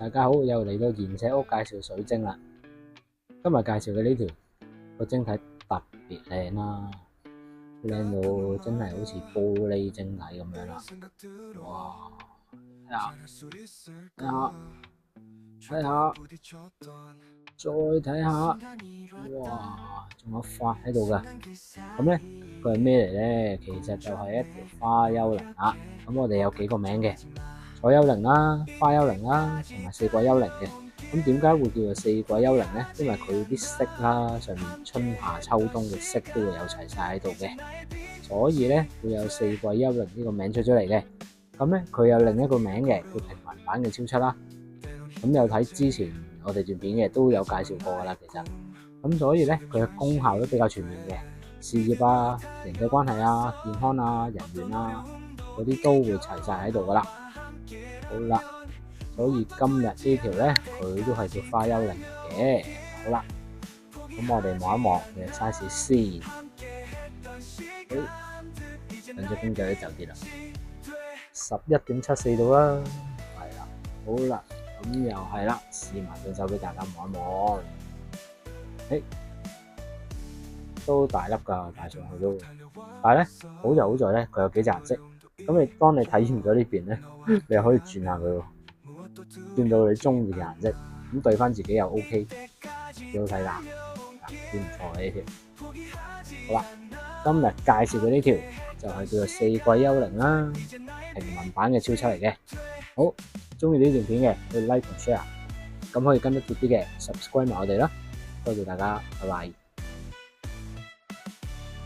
大家好，又嚟到賢者屋介紹水晶啦。今日介紹嘅呢條個晶體特別靚啦，靚到真係好似玻璃晶體咁樣啦。哇！睇下，再睇下，哇！仲有發喺度㗎。咁咧，佢係咩嚟咧？其實就係一條花幽靈啦。咁我哋有幾個名嘅。彩幽靈啦、花幽靈啦，同埋四季幽靈嘅。咁點解會叫做四季幽靈咧？因為佢啲色啦，上面春夏秋冬嘅色都會有齊晒喺度嘅，所以咧會有四季幽靈呢個名出咗嚟嘅。咁咧佢有另一個名嘅，叫平民版嘅超七啦。咁有睇之前我哋段片嘅都有介紹過噶啦，其實咁所以咧佢嘅功效都比較全面嘅，事業啊、人際關係啊、健康啊、人緣啊嗰啲都會齊晒喺度噶啦。好啦，所以今日呢條咧，佢都係叫花幽靈嘅。好啦，咁我哋望一望佢嘅 size 先。兩隻公仔都走啲啦，11.74度啦，係啦。好啦，咁又係啦，試埋對手俾大家望一望。都大粒㗎，戴上去都。但係咧，好就好在咧，佢有幾隻顏色。咁當你睇完咗呢邊咧，你又可以轉下佢喎，轉到你中意嘅顏色，咁對翻自己又 OK，幾好睇㗎，幾唔錯嘅呢條。好啦，今日介紹嘅呢條就係叫做四季幽靈啦，平民版嘅超七嚟嘅。好，中意呢段片嘅可以 like 同 share，咁可以跟得貼啲嘅 subscribe 埋我哋啦，多謝大家，拜拜。